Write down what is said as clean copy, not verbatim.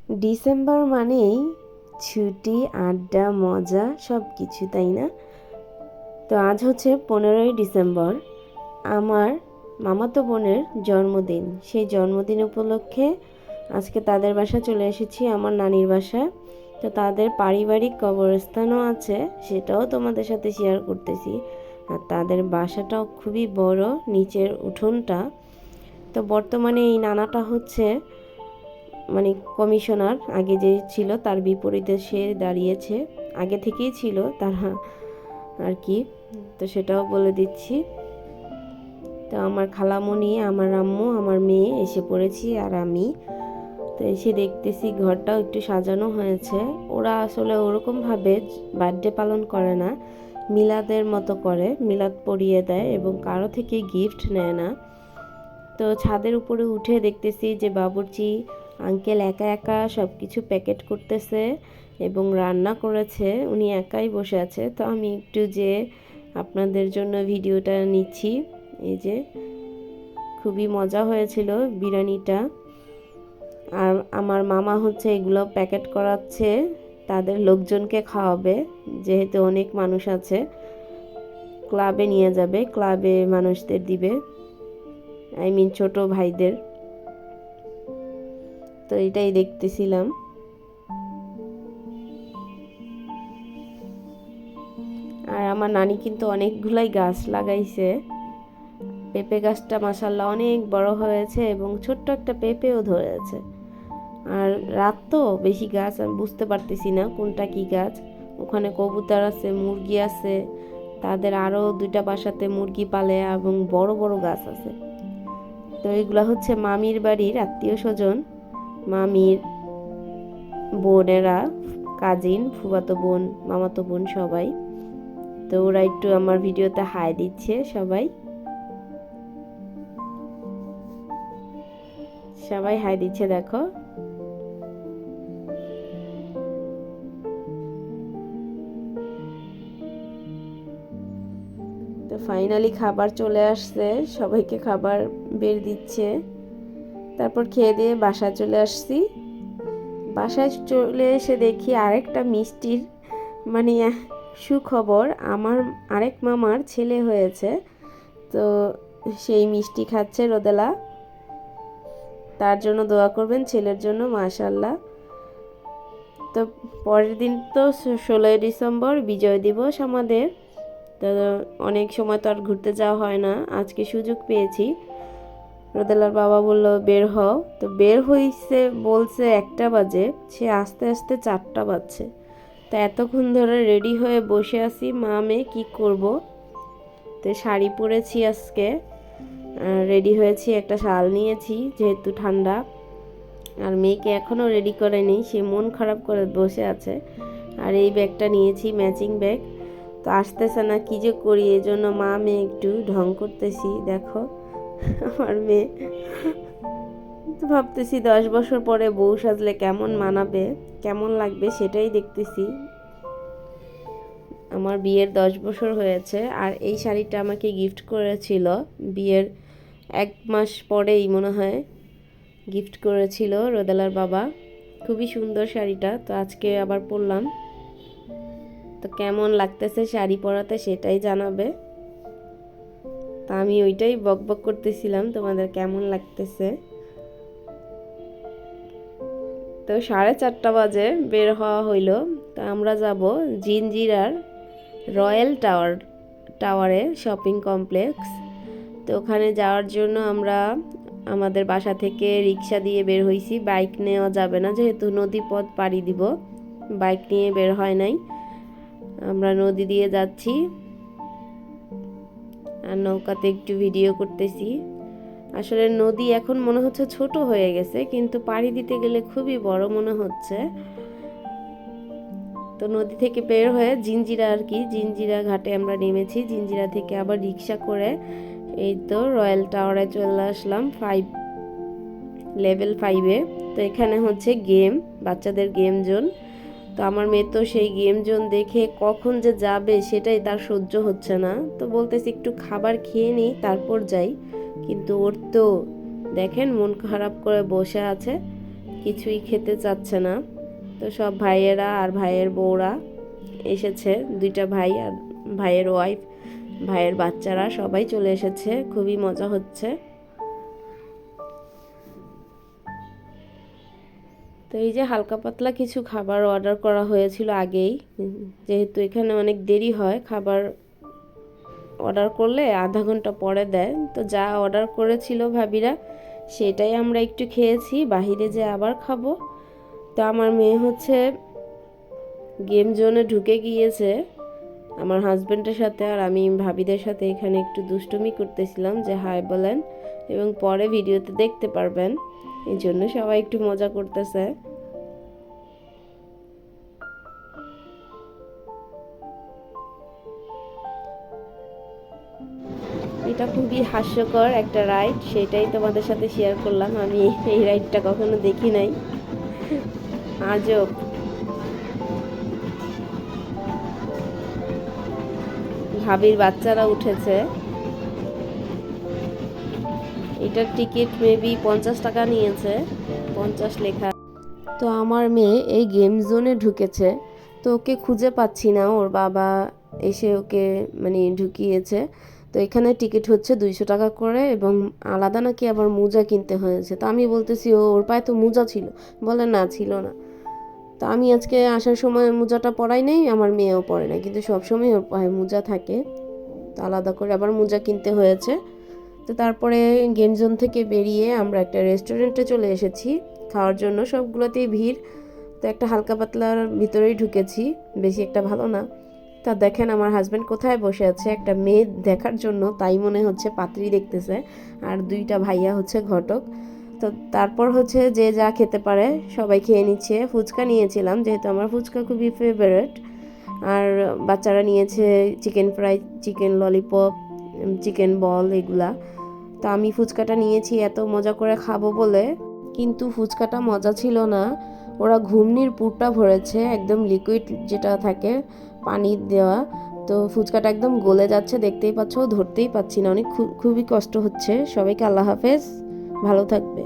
December মানেই ছুটি, আড্ডা, মজা সব কিছু, তাই না? তো আজ হচ্ছে 15ই ডিসেম্বর, আমার মামাতো বোনের জন্মদিন। সেই জন্মদিন উপলক্ষে আজকে তাদের বাসা চলে এসেছি, আমার নানির বাসায়। তো তাদের পারিবারিক কবরস্থানও আছে, সেটাও তোমাদের সাথে শেয়ার করতেছি। আর তাদের বাসাটাও খুবই বড়, নিচের উঠোনটা। তো বর্তমানে এই নানাটা হচ্ছে মানে কমিশনার, আগে যে ছিল তার বিপরীতে সে দাঁড়িয়েছে, আগে থেকেই ছিল তারা আর কি। তো সেটাও বলে দিচ্ছি। তো আমার খালামণি, আমার আম্মু, আমার মেয়ে এসে পড়েছি আর আমি। তো এসে দেখতেছি ঘরটাও একটু সাজানো হয়েছে। ওরা আসলে ওরকমভাবে বার্থডে পালন করে না, মিলাদের মতো করে, মিলাদ পরিয়ে দেয় এবং কারো থেকে গিফট নেয় না। তো ছাদের উপরে উঠে দেখতেছি যে বাবুর্চি আঙ্কেল একা একা সব কিছু প্যাকেট করতেছে এবং রান্না করেছে, উনি একাই বসে আছে। তো আমি একটু যে আপনাদের জন্য ভিডিওটা নিচ্ছি। এই যে খুবই মজা হয়েছিল বিরিয়ানিটা। আর আমার মামা হচ্ছে এগুলো প্যাকেট করাচ্ছে, তাদের লোকজনকে খাওয়াবে, যেহেতু অনেক মানুষ আছে। ক্লাবে নিয়ে যাবে, ক্লাবে মানুষদের দিবে, ছোট ভাইদের। তো এটাই দেখতেছিলাম। আর আমার নানি কিন্তু অনেকগুলাই গাছ লাগাইছে। পেঁপে গাছটা মাশাআল্লাহ অনেক বড় হয়েছে এবং ছোট্ট একটা পেঁপেও ধরেছে। আর রাত তো বেশি গাছ আমি বুঝতে পারতেছি না কোনটা কি গাছ। ওখানে কবুতর আছে, মুরগি আছে, তাদের আরও 2টা বাসাতে মুরগি পালে এবং বড় বড় গাছ আছে। তো এগুলো হচ্ছে মামির বাড়ির আত্মীয় স্বজন, মামির বোনেরা, কাজিন, ফুফাতো বোন, মামাতো বোন সবাই। তো ওরা একটু আমার ভিডিওতে হাই দিচ্ছে, সবাই সবাই হাই দিচ্ছে, দেখো। তো ফাইনালি খাবার চলে আসছে, সবাইকে খাবার বের দিচ্ছে। তারপর খেয়ে দিয়ে বাসায় চলে আসছি। বাসায় চলে এসে দেখি আরেকটা মিষ্টির মানে সুখবর, আমার আরেক মামার ছেলে হয়েছে। তো সেই মিষ্টি খাচ্ছে রোদেলা। তার জন্য দোয়া করবেন, ছেলের জন্য, মাশাআল্লাহ। তো পরের দিন তো 16ই ডিসেম্বর, বিজয় দিবস আমাদের। তো অনেক সময় তো আর ঘুরতে যাওয়া হয় না, আজকে সুযোগ পেয়েছি। রোদেলার বাবা বলল বের হও, তো বের হইছে বলছে 1টা বাজে, সে আস্তে আস্তে 4টা বাজছে। তো এতক্ষণ ধরে রেডি হয়ে বসে আছি, মা মেয়ে কী করব। তো শাড়ি পরেছি আজকে, রেডি হয়েছি, একটা শাল নিয়েছি যেহেতু ঠান্ডা। আর মেয়েকে এখনও রেডি করেনি, সে মন খারাপ করে বসে আছে। আর এই ব্যাগটা নিয়েছি, ম্যাচিং ব্যাগ। তো আসতেছে না, কী যে করি, এই জন্য মা মেয়ে একটু ঢং করতেছি, দেখো আমার মেয়ে। তো ভাবতেছি 10 বছর পরে বউ সাজলে কেমন মানাবে, কেমন লাগবে, সেটাই দেখতেছি। আমার বিয়ের 10 বছর হয়েছে, আর এই শাড়িটা আমাকে গিফট করেছিল বিয়ের 1 মাস পরেই মনে হয় গিফট করেছিল রোদেলার বাবা। খুবই সুন্দর শাড়িটা, তো আজকে আবার পরলাম। তো কেমন লাগতেছে শাড়ি পরাতে সেটাই জানাবে। তা আমি ওইটাই বকবক করতেছিলাম তোমাদের কেমন লাগতেছে। তো 4:30 বাজে বের হওয়া হইল। তো আমরা যাব জিঞ্জিরার রয়্যাল টাওয়ারে, শপিং কমপ্লেক্স। তো ওখানে যাওয়ার জন্য আমরা আমাদের বাসা থেকে রিক্সা দিয়ে বের হইছি, বাইক নেওয়া যাবে না যেহেতু নদী পথ পাড়ি দিব, বাইক নিয়ে বের হয় নাই। আমরা নদী দিয়ে যাচ্ছি আর নৌকাতে একটু ভিডিও করতেছি। আসলে নদী এখন মনে হচ্ছে ছোট হয়ে গেছে, কিন্তু পাড়ি দিতে গেলে খুবই বড় মনে হচ্ছে। তো নদী থেকে বের হয়ে জিঞ্জিরা আর কি, জিঞ্জিরা ঘাটে আমরা নেমেছি। জিঞ্জিরা থেকে আবার রিক্সা করে এই তো রয়্যাল টাওয়ারে চলে আসলাম, লেভেল 5-এ। তো এখানে হচ্ছে গেম, বাচ্চাদের গেম জোন। তো আমার মেয়ে তো সেই গেম জোন দেখে কখন যে যাবে সেটাই তার সহ্য হচ্ছে না। তো বলতেছি একটু খাবার খেয়ে নিই তারপর যাই, কিন্তু ওর তো দেখেন মন খারাপ করে বসে আছে, কিছুই খেতে চাচ্ছে না। তো সব ভাইয়েরা আর ভাইয়ের বউরা এসেছে, 2টা ভাই আর ভাইয়ের ওয়াইফ, ভাইয়ের বাচ্চারা সবাই চলে এসেছে, খুবই মজা হচ্ছে। তো এই যে হালকা পাতলা কিছু খাবার অর্ডার করা হয়েছিল আগেই, যেহেতু এখানে অনেক দেরি হয়, খাবার অর্ডার করলে আধা ঘন্টা পরে দেয়। তো যা অর্ডার করেছিল ভাবিরা সেটাই আমরা একটু খেয়েছি, বাহিরে যে আবার খাবো। তো আমার মেয়ে হচ্ছে গেম জোনে ঢুকে গিয়েছে আমার হাজব্যান্ডের সাথে, আর আমি ভাবিদের সাথে এখানে একটু দুষ্টুমি করতেছিলাম যে হাই বলেন, এবং পরে ভিডিওতে দেখতে পারবেন, এই জন্য সবাই একটু মজা করতেছে। এটা খুবই হাস্যকর একটা রাইড, সেটাই তোমাদের সাথে শেয়ার করলাম। আমি এই রাইডটা কখনো দেখি নাই, আজব। ভাবির বাচ্চারা উঠেছে। এটার টিকিট মেবি 50 টাকা নিয়েছে, 50 লেখা। তো আমার মেয়ে এই গেম জোনে ঢুকেছে, তো ওকে খুঁজে পাচ্ছি না, ওর বাবা এসে ওকে মানে ঢুকিয়েছে। তো এখানে টিকিট হচ্ছে 200 টাকা করে, এবং আলাদা নাকি আবার মোজা কিনতে হয়েছে। তো আমি বলতেছি ওর পায়ে তো মোজা ছিল, বলে না ছিল না। তো আমি আজকে আসার সময় মোজাটা পরাই নাই, আমার মেয়েও পরে না, কিন্তু সবসময় ওর পায়ে মোজা থাকে, তো আলাদা করে আবার মোজা কিনতে হয়েছে। তো তারপরে গেম জোন থেকে বেরিয়ে আমরা একটা রেস্টুরেন্টে চলে এসেছি খাওয়ার জন্য, সবগুলোতেই ভিড়। তো একটা হালকা পাতলার ভিতরেই ঢুকেছি, বেশি একটা ভালো না। তা দেখেন আমার হাজব্যান্ড কোথায় বসে আছে, একটা মেয়ে দেখার জন্য, তাই মনে হচ্ছে পাত্রী দেখতেছে, আর 2টা ভাইয়া হচ্ছে ঘটক। তো তারপর হচ্ছে যে যা খেতে পারে সবাই খেয়ে নিচ্ছে। ফুচকা নিয়েছিলাম, যেহেতু আমার ফুচকা খুবই ফেভারিট, আর বাচ্চারা নিয়েছে chicken fry, chicken lollipop, chicken বল এগুলা। তো আমি ফুচকাটা নিয়েছি এত মজা করে খাবো বলে, কিন্তু ফুচকাটা মজা ছিল না। ওরা ঘুমনির পুরটা ভরেছে, একদম লিকুইড যেটা থাকে পানি দেওয়া। তো ফুচকাটা একদম গলে যাচ্ছে, দেখতেই পাচ্ছ, ধরতেই পাচ্ছি না, অনেক খুবই কষ্ট হচ্ছে। সবাইকে আল্লাহ হাফেজ, ভালো থাকবে।